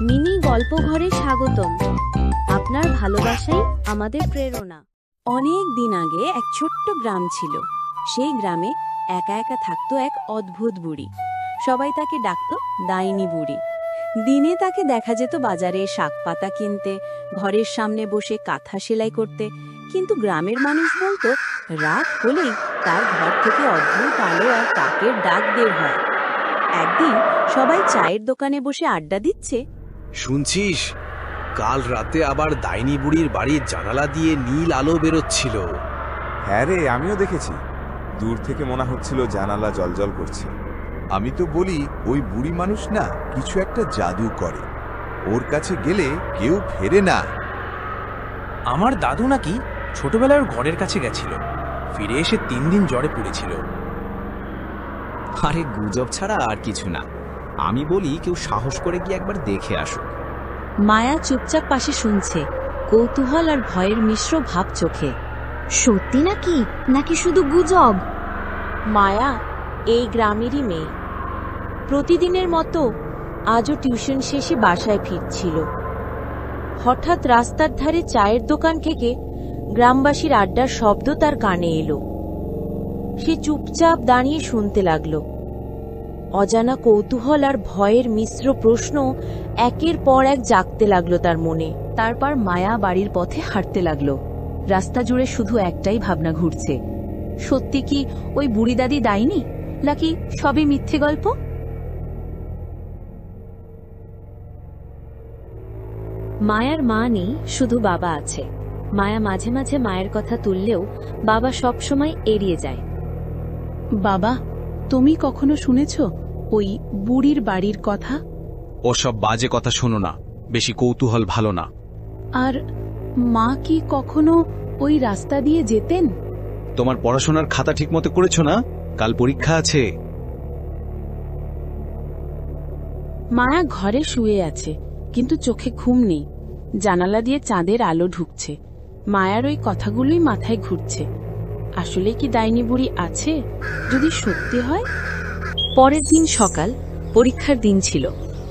Mini গল্প ঘরে স্বাগতম। আপনার ভালোবাসাই আমাদের প্রেরণা। অনেক দিন আগে এক ছোট্ট গ্রাম ছিল। সেই গ্রামে একা একা থাকতো এক অদ্ভুত বুড়ি। সবাই তাকে ডাকতো ডাইনি বুড়ি। দিনে তাকে দেখা যেত বাজারে শাক পাতা কিনতে, ঘরের সামনে বসে কাঁথা সেলাই করতে। কিন্তু গ্রামের মানুষ বলতো রাত হলেই তার ঘর থেকে অদ্ভুত আলো আর কাকের ডাক বের হয়। একদিন সবাই চায়ের দোকানে বসে আড্ডা দিচ্ছে। শুনছিস, কাল রাতে আবার ডাইনি বুড়ির বাড়ির জানালা দিয়ে নীল আলো বেরোচ্ছিল। হ্যাঁ রে, আমিও দেখেছি। দূর থেকে মনে হচ্ছিল জানালা জ্বলজ্বল করছে। আমি তো বলি ওই বুড়ি মানুষ না কিছু একটা জাদু করে, ওর কাছে গেলে কেউ ফেরে না। আমার দাদু নাকি ছোটবেলায় ওর ঘরের কাছে গেছিল, ফিরে এসে 3 দিন জ্বরে পড়েছিল। আরে গুজব ছাড়া আর কিছু না। আমি বলি কেউ সাহস করে গিয়ে একবার দেখে আসুক। মায়া চুপচাপ পাশে শুনছে, কৌতূহল আর ভয়ের মিশ্র ভাব চোখে। সত্যি নাকি নাকি শুধু গুজব? মায়া এই গ্রামেরই মেয়ে। প্রতিদিনের মতো আজও টিউশন শেষে বাসায় ফিরছিল। হঠাৎ রাস্তার ধারে চায়ের দোকান থেকে গ্রামবাসীর আড্ডার শব্দ তার কানে এলো। সে চুপচাপ দাঁড়িয়ে শুনতে লাগলো। অজানা কৌতূহল আর ভয়ের মিশ্র প্রশ্ন একের পর এক জাগতে লাগলো তার মনে। তারপর মায়া বাড়ির পথে হাঁটতে লাগলো। রাস্তা জুড়ে শুধু একটাই ভাবনা ঘুরছে, সত্যি কি ওই বুড়ি দাদি ডাইনি, নাকি সবই মিথ্যে গল্প? মায়ার মা নেই, শুধু বাবা আছে। মায়া মাঝে মাঝে মায়ের কথা তুললেও বাবা সবসময় এড়িয়ে যায়। বাবা, তুমি কখনো শুনেছ ওই বুড়ির বাড়ির কথা? ওসব বাজে কথা শোনো না, বেশি কৌতূহল ভালো না। আর মা কি কখনো ওই রাস্তা দিয়ে যেতেন? তোমার পড়াশোনার খাতা ঠিকমতো করেছো না? কাল পরীক্ষা আছে। মায়া ঘরে শুয়ে আছে, কিন্তু চোখে ঘুম নেই। জানালা দিয়ে চাঁদের আলো ঢুকছে। মায়ার ওই কথাগুলোই মাথায় ঘুরছে। আসলে কি ডাইনি বুড়ি আছে? যদি সত্যি হয়। পরের দিন সকাল, পরীক্ষার দিন ছিল।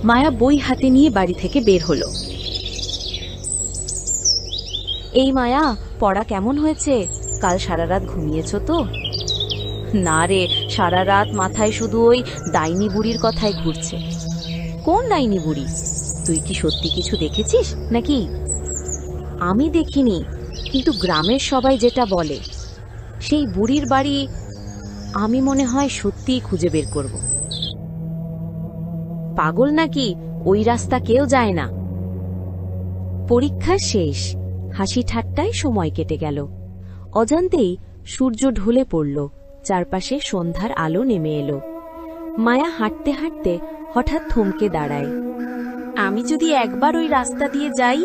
মায়া বই হাতে নিয়ে বাড়ি থেকে বের হলো। এই মায়া, পড়া কেমন হয়েছে? কাল সারা রাত ঘুমিয়েছ তো? না রে, সারা রাত মাথায় শুধু ওই ডাইনি বুড়ির কথাই ঘুরছে। কোন ডাইনি বুড়ি? তুই কি সত্যি কিছু দেখেছিস নাকি? আমি দেখিনি, কিন্তু গ্রামের সবাই যেটা বলে, সেই বুড়ির বাড়ি আমি মনে হয় সত্যিই খুঁজে বের করব। পাগল নাকি? ওই রাস্তা কেউ যায় না। পরীক্ষা শেষ, হাসি ঠাট্টায় সময় কেটে গেল। অজান্তেই সূর্য ঢলে পড়ল, চারপাশে সন্ধ্যার আলো নেমে এলো। মায়া হাঁটতে হাঁটতে হঠাৎ থমকে দাঁড়ায়। আমি যদি একবার ওই রাস্তা দিয়ে যাই,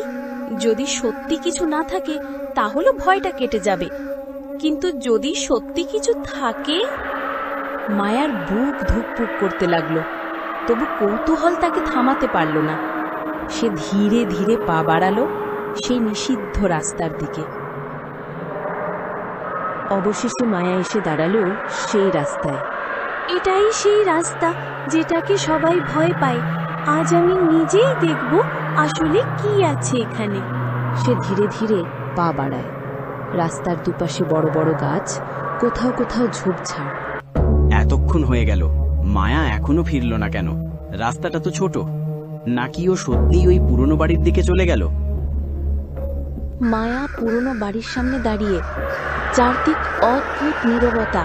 যদি সত্যি কিছু না থাকে তাহলে ভয়টা কেটে যাবে, কিন্তু যদি সত্যি কিছু থাকে। মায়ার বুক ধুকপুক করতে লাগলো, তবু কৌতূহল তাকে থামাতে পারল না। সে ধীরে ধীরে পা বাড়ালো সেই নিষিদ্ধ রাস্তার দিকে। অবশেষে মায়া এসে দাঁড়ালো সেই রাস্তায়। এটাই সেই রাস্তা যেটাকে সবাই ভয় পায়। আজ আমি নিজেই দেখব আসলে কি আছে এখানে। সে ধীরে ধীরে পা বাড়ায়। রাস্তার দুপাশে বড় বড় গাছ, কোথাও কোথাও ঝোপঝাড়। এতক্ষণ হয়ে গেল, মায়া এখনো ফিরল না কেন? রাস্তাটা তো ছোট। নাকি ও সত্যিই ওই পুরনো বাড়ির দিকে চলে গেল? মায়া পুরনো বাড়ির সামনে দাঁড়িয়ে। চারদিক অদ্ভুত নীরবতা।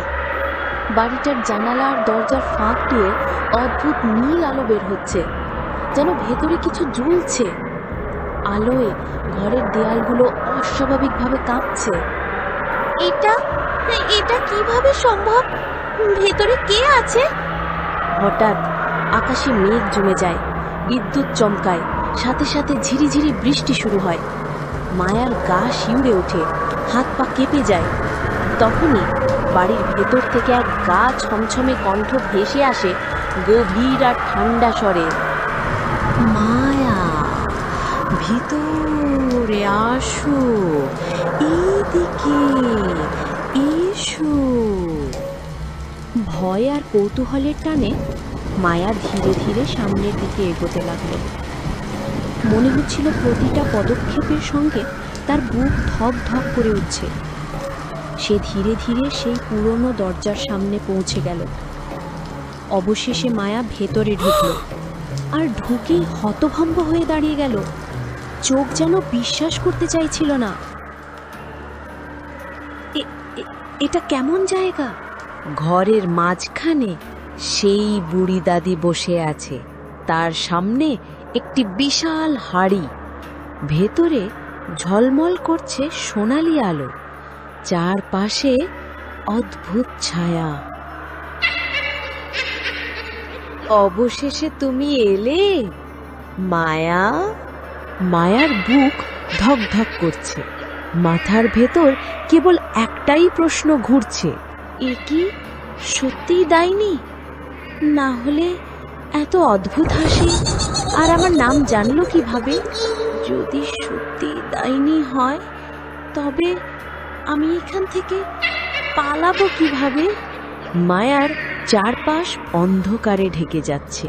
বাড়িটার জানালা আর দরজার ফাঁক দিয়ে অদ্ভুত নীল আলো বের হচ্ছে, যেন ভেতরে কিছু জ্বলছে। আলোয় ঘরের দেয়ালগুলো অস্বাভাবিকভাবে কাঁপছে। এটা এটা কিভাবে সম্ভব? ভেতরে কে আছে? হঠাৎ আকাশে মেঘ জমে যায়, বিদ্যুৎ চমকায়, সাথে সাথে ঝিরিঝিরি বৃষ্টি শুরু হয়। মায়ার গা শিউরে ওঠে, হাত পা কেঁপে যায়। তখনই বাড়ির ভেতর থেকে এক গা ছমছমে কণ্ঠ ভেসে আসে গভীর আর ঠান্ডা স্বরে। মায়া, ভিতরে আসো, এইদিকে এসো। ভয় আর কৌতূহলের টানে মায়া ধীরে ধীরে সামনের দিকে এগোতে লাগলো। মনে হচ্ছিল প্রতিটা পদক্ষেপের সঙ্গে তার বুক ধক ধক করে উঠছে। সে ধীরে ধীরে সেই পুরনো দরজার সামনে পৌঁছে গেল। অবশেষে মায়া ভেতরে ঢুকল, আর ঢুকেই হতভম্ব হয়ে দাঁড়িয়ে গেল। চোখ যেন বিশ্বাস করতে চাইছিল না। এটা কেমন জায়গা? ঘরের মাঝখানে সেই বুড়ি দাদি বসে আছে, তার সামনে একটি বিশাল হাড়ি, ভেতরে ঝলমল করছে সোনালি আলো, চারপাশে অদ্ভুত ছায়া। অবশেষে তুমি এলে মায়া। মায়ার বুক ধক ধক করছে, মাথার ভেতর কেবল একটাই প্রশ্ন ঘুরছে, এ কি সত্যিই ডাইনি? না হলে এত অদ্ভুত হাসি আর আমার নাম জানলো কিভাবে? যদি সত্যি ডাইনি হয় তবে আমি এখান থেকে পালাবো কিভাবে? মায়ার চারপাশ অন্ধকারে ঢেকে যাচ্ছে,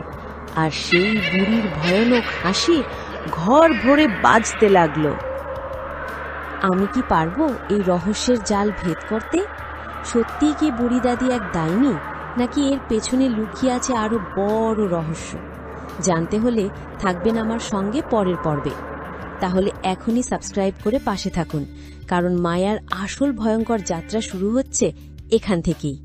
আর সেই বুড়ির ভয়ানক হাসি ঘর ভরে বাজতে লাগলো। আমি কি পারবো এই রহস্যের জাল ভেদ করতে? সত্যিই কি বুড়ি দাদি এক ডাইনি, নাকি এর পেছনে লুকিয়ে আছে আরো বড় রহস্য? জানতে হলে থাকবেন আমার সঙ্গে পরের পর্বে। তাহলে এখনই সাবস্ক্রাইব করে পাশে থাকুন, কারণ মায়ার আসল ভয়ঙ্কর যাত্রা শুরু হচ্ছে এখান থেকেই।